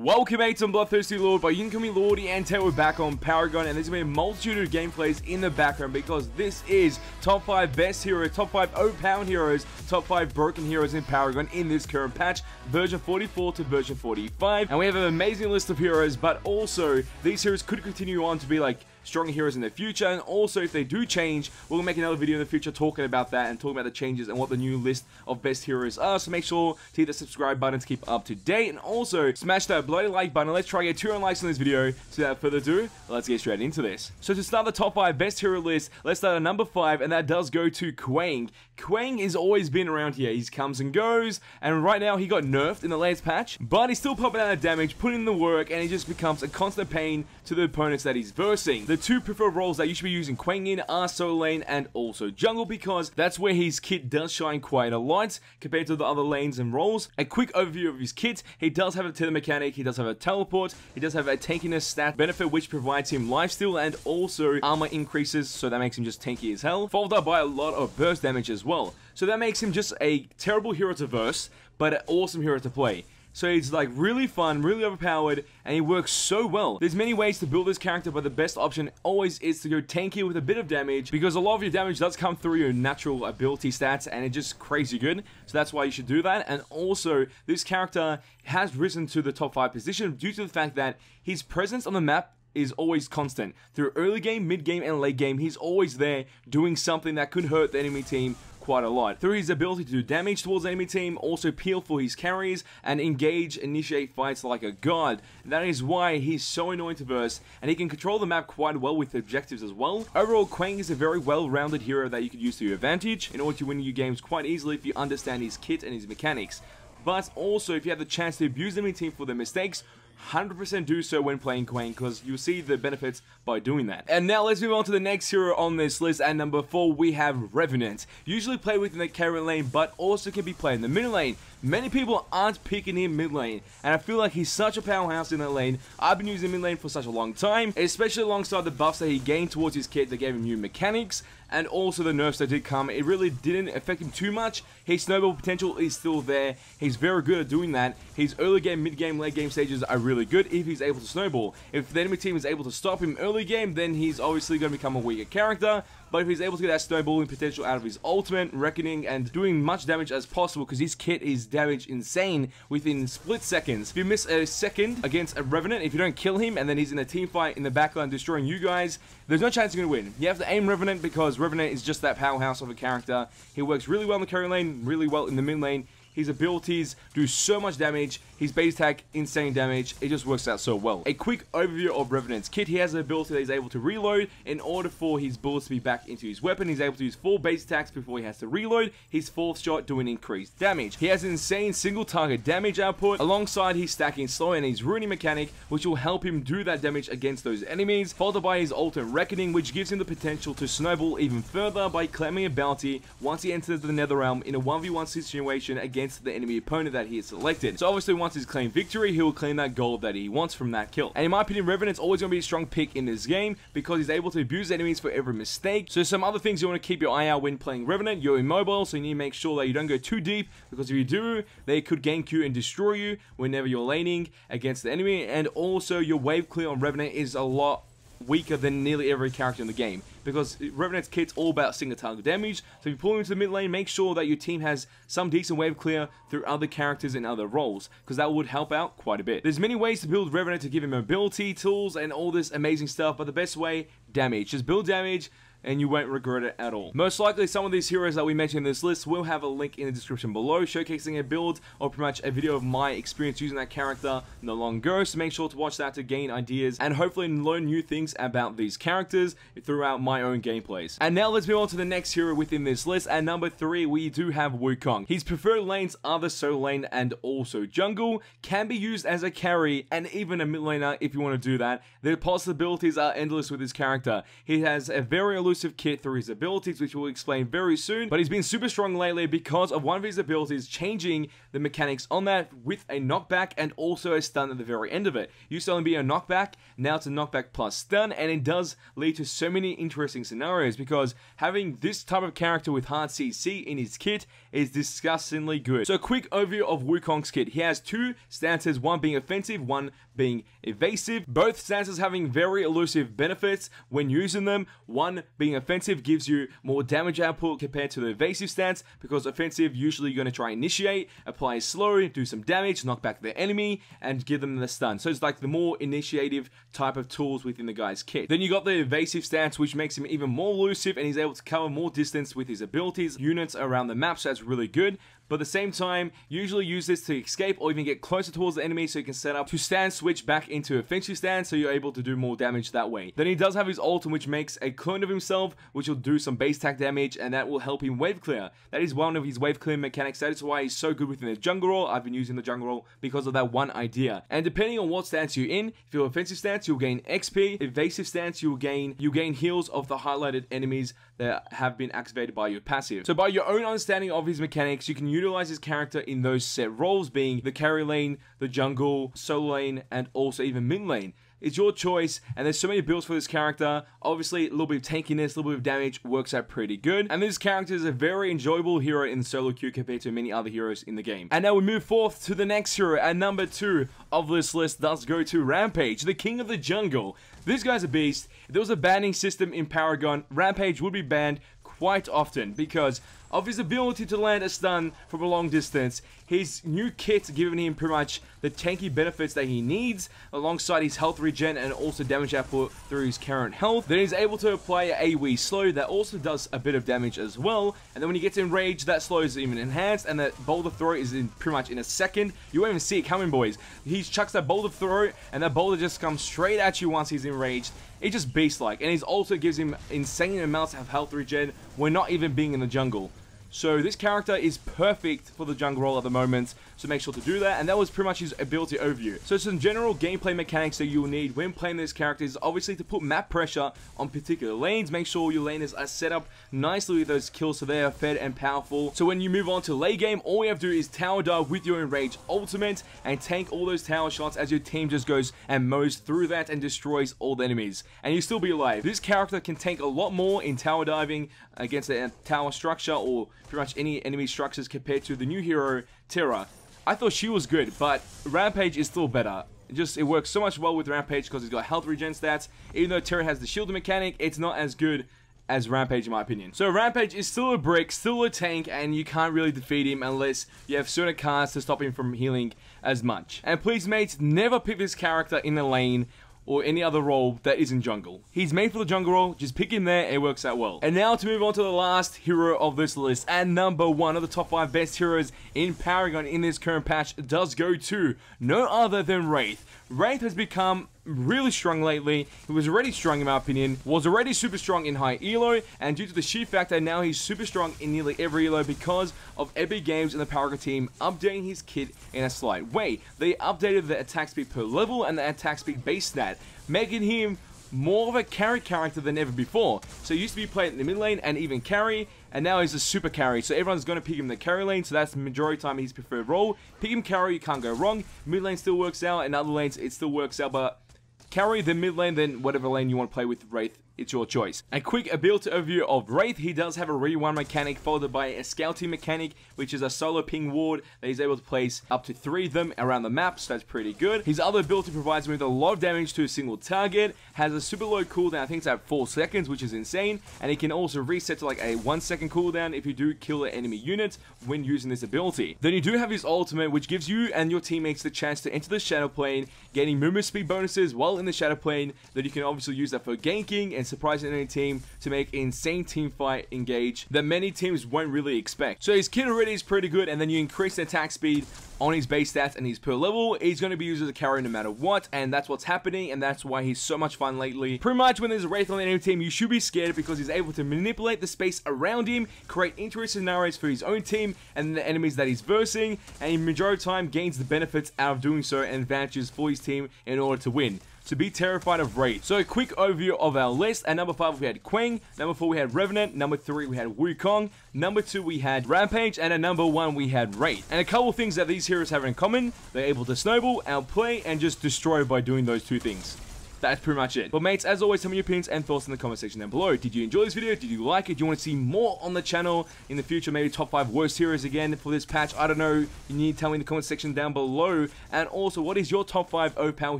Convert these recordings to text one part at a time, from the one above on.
Welcome mates, I'm Bloodthirsty Lord, but you can call me Lordy, and today we're back on Paragon, and there's going to be a multitude of gameplays in the background because this is top 5 best heroes, top 5 overpowered heroes, top 5 broken heroes in Paragon in this current patch, version 44 to version 45, and we have an amazing list of heroes, but also these heroes could continue on to be like stronger heroes in the future, and also if they do change, we'll make another video in the future talking about that and talking about the changes and what the new list of best heroes are. So make sure to hit the subscribe button to keep up to date, and also smash that bloody like button. Let's try to get 200 likes on this video. So without further ado, let's get straight into this. So to start the top 5 best hero list, let's start at number 5, and that does go to Kwang. Kwang has always been around here. He comes and goes, and right now he got nerfed in the latest patch, but he's still popping out of damage, putting in the work, and he just becomes a constant pain to the opponents that he's versing. The two preferred roles that you should be using Kwang in are solo lane and also jungle, because that's where his kit does shine quite a lot compared to the other lanes and roles. A quick overview of his kit: he does have a tether mechanic, he does have a teleport, he does have a tankiness stat benefit which provides him lifesteal and also armor increases, so that makes him just tanky as hell, followed up by a lot of burst damage as well. So that makes him just a terrible hero to verse, but an awesome hero to play. So he's like really fun, really overpowered, and he works so well. There's many ways to build this character, but the best option always is to go tanky with a bit of damage, because a lot of your damage does come through your natural ability stats, and it's just crazy good. So that's why you should do that. And also, this character has risen to the top 5 position due to the fact that his presence on the map is always constant. Through early game, mid game, and late game, he's always there doing something that could hurt the enemy team quite a lot. Through his ability to do damage towards the enemy team, also peel for his carries, and initiate fights like a god. That is why he's so annoying to verse, and he can control the map quite well with objectives as well. Overall, Kwang is a very well-rounded hero that you could use to your advantage in order to win your games quite easily if you understand his kit and his mechanics. But also, if you have the chance to abuse the enemy team for their mistakes, 100% do so when playing Kwang, because you'll see the benefits by doing that. And now let's move on to the next hero on this list. At number 4, we have Revenant. Usually played within the carry lane, but also can be played in the mid lane. Many people aren't picking him mid lane, and I feel like he's such a powerhouse in that lane. I've been using mid lane for such a long time, especially alongside the buffs that he gained towards his kit that gave him new mechanics, and also the nerfs that did come. It really didn't affect him too much. His snowball potential is still there. He's very good at doing that. His early game, mid game, late game stages are really good if he's able to snowball. If the enemy team is able to stop him early game, then he's obviously going to become a weaker character. But if he's able to get that snowballing potential out of his ultimate, reckoning, and doing much damage as possible, because his kit is damage insane within split seconds. If you miss a second against a Revenant, if you don't kill him, and then he's in a team fight in the backline destroying you guys, there's no chance you're going to win. You have to aim Revenant, because Revenant is just that powerhouse of a character. He works really well in the carry lane, really well in the mid lane. His abilities do so much damage. His base attack, insane damage. It just works out so well. A quick overview of Revenant's kit: he has the ability that he's able to reload in order for his bullets to be back into his weapon. He's able to use 4 base attacks before he has to reload. His 4th shot doing increased damage. He has an insane single target damage output alongside his stacking slow and his ruining mechanic, which will help him do that damage against those enemies, followed by his ultimate reckoning, which gives him the potential to snowball even further by claiming a bounty once he enters the nether realm in a 1v1 situation against the enemy opponent that he has selected. So obviously once he's claimed victory, he will claim that gold that he wants from that kill. And in my opinion, Revenant's always going to be a strong pick in this game because he's able to abuse enemies for every mistake. So some other things you want to keep your eye out when playing Revenant: you're immobile, so you need to make sure that you don't go too deep, because if you do, they could gank you and destroy you whenever you're laning against the enemy. And also your wave clear on Revenant is a lot weaker than nearly every character in the game, because Revenant's kit's all about single target damage. So if you pull him into the mid lane, make sure that your team has some decent wave clear through other characters and other roles, because that would help out quite a bit. There's many ways to build Revenant to give him mobility, tools, and all this amazing stuff, but the best way, damage. Just build damage, and you won't regret it at all. Most likely, some of these heroes that we mentioned in this list will have a link in the description below showcasing a build or pretty much a video of my experience using that character not long ago, so make sure to watch that to gain ideas and hopefully learn new things about these characters throughout my own gameplays. And now let's move on to the next hero within this list. At number 3, we do have Kwang. His preferred lanes are the solo lane and also jungle. Can be used as a carry and even a mid laner if you want to do that. The possibilities are endless with this character. He has a very elusive kit through his abilities, which we'll explain very soon, but he's been super strong lately because of one of his abilities changing the mechanics on that with a knockback and also a stun at the very end of it. Used to only be a knockback, now it's a knockback plus stun, and it does lead to so many interesting scenarios because having this type of character with hard CC in his kit is disgustingly good. So a quick overview of Wukong's kit. He has two stances, one being offensive, one being evasive. Both stances having very elusive benefits when using them. One being offensive gives you more damage output compared to the evasive stance, because offensive usually you're going to try initiate, apply slow, do some damage, knock back the enemy, and give them the stun. So it's like the more initiative type of tools within the guy's kit. Then you got the evasive stance, which makes him even more elusive, and he's able to cover more distance with his abilities, units around the map, so that's really good. But at the same time, usually use this to escape or even get closer towards the enemy, so you can set up to stance switch back into offensive stance, so you're able to do more damage that way. Then he does have his ult, which makes a clone of himself, which will do some base attack damage, and that will help him wave clear. That is one of his wave clear mechanics. That is why he's so good within the jungle role. I've been using the jungle role because of that one idea. And depending on what stance you're in, if you're offensive stance, you'll gain XP. Evasive stance, you'll gain heals of the highlighted enemies that have been activated by your passive. So by your own understanding of his mechanics, you can utilize his character in those set roles, being the carry lane, the jungle, solo lane, and also even mid lane. It's your choice, and there's so many builds for this character. Obviously, a little bit of tankiness, a little bit of damage works out pretty good. And this character is a very enjoyable hero in solo queue compared to many other heroes in the game. And now we move forth to the next hero, and number 2 of this list does go to Rampage, the king of the jungle. This guy's a beast. If there was a banning system in Paragon, Rampage would be banned quite often because of his ability to land a stun from a long distance. His new kit giving him pretty much the tanky benefits that he needs, alongside his health regen and also damage output through his current health. Then he's able to apply a AoE slow that also does a bit of damage as well. And then when he gets enraged, that slow is even enhanced, and that boulder throw is pretty much in a second. You won't even see it coming, boys. He chucks that boulder throw, and that boulder just comes straight at you once he's enraged. It's just beast-like, and he also gives him insane amounts of health regen when not even being in the jungle. So this character is perfect for the jungle role at the moment, so make sure to do that. And that was pretty much his ability overview. So some general gameplay mechanics that you will need when playing this character is obviously to put map pressure on particular lanes. Make sure your laners are set up nicely with those kills so they are fed and powerful. So when you move on to late game, all you have to do is tower dive with your enraged ultimate and tank all those tower shots as your team just goes and mows through that and destroys all the enemies. And you still be alive. This character can tank a lot more in tower diving against a tower structure or pretty much any enemy structures compared to the new hero, Terra. I thought she was good, but Rampage is still better. It works so much well with Rampage because he's got health regen stats. Even though Terra has the shield mechanic, it's not as good as Rampage in my opinion. So Rampage is still a brick, still a tank, and you can't really defeat him unless you have certain cards to stop him from healing as much. And please mates, never pick this character in the lane or any other role that isn't jungle. He's made for the jungle role, just pick him there, it works out well. And now to move on to the last hero of this list, and number 1 of the top 5 best heroes in Paragon in this current patch does go to no other than Wraith. Wraith has become really strong lately. He was already strong in my opinion, was already super strong in high elo, and due to the sheer factor, now he's super strong in nearly every elo because of Epic Games and the Paragon team updating his kit in a slight way. They updated the attack speed per level and the attack speed base stat, making him more of a carry character than ever before. So he used to be played in the mid lane and even carry, and now he's a super carry. So everyone's going to pick him in the carry lane, so that's the majority of the time his preferred role. Pick him carry, you can't go wrong. Mid lane still works out, and other lanes it still works out, but carry, then mid lane, then whatever lane you want to play with Wraith, it's your choice. A quick ability overview of Wraith. He does have a rewind mechanic followed by a scouting mechanic, which is a solo ping ward that he's able to place up to 3 of them around the map, so that's pretty good. His other ability provides him with a lot of damage to a single target, has a super low cooldown, I think it's at 4 seconds, which is insane, and he can also reset to like a 1 second cooldown if you do kill an enemy unit when using this ability. Then you do have his ultimate, which gives you and your teammates the chance to enter the shadow plane, gaining movement speed bonuses while in the shadow plane. Then you can obviously use that for ganking and surprising any team to make insane team fight engage that many teams won't really expect. So his kit already is pretty good, and then you increase the attack speed on his base stats and his per level, he's going to be used as a carry no matter what, and that's what's happening, and that's why he's so much fun lately. Pretty much when there's a Wraith on the enemy team, you should be scared because he's able to manipulate the space around him, create interesting scenarios for his own team and the enemies that he's versing, and in majority of the time gains the benefits out of doing so and advantages for his team in order to win. to be terrified of Wraith. So a quick overview of our list. At number 5 we had Kwang, number 4 we had Revenant, number 3 we had Wukong, number 2 we had Rampage, and at number 1 we had Wraith. And a couple things that these heroes have in common: they're able to snowball, outplay, and just destroy by doing those two things. That's pretty much it. But mates, as always, tell me your opinions and thoughts in the comment section down below. Did you enjoy this video? Did you like it? Do you want to see more on the channel in the future? Maybe top 5 worst heroes again for this patch? I don't know. You need to tell me in the comment section down below. And also, what is your top 5 overpowered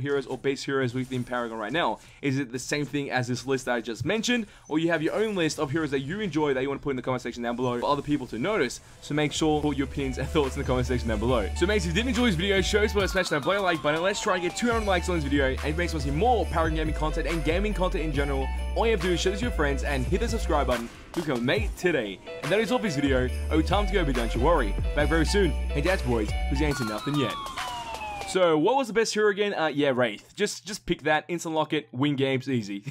heroes or base heroes within Paragon right now? Is it the same thing as this list that I just mentioned? Or you have your own list of heroes that you enjoy that you want to put in the comment section down below for other people to notice? So make sure to put your opinions and thoughts in the comment section down below. So mates, if you did enjoy this video, show us by smashing that like button. Let's try and get 200 likes on this video. And if you want to see more Paragon gaming content and gaming content in general, all you have to do is share this with your friends and hit the subscribe button to become a mate today. And that is all for this video. Oh, time to go, but don't you worry. Back very soon. Hey, that's boys, who's ain't seen nothing yet. So, what was the best hero again? Yeah, Wraith. Just pick that, instant lock it, win games, easy.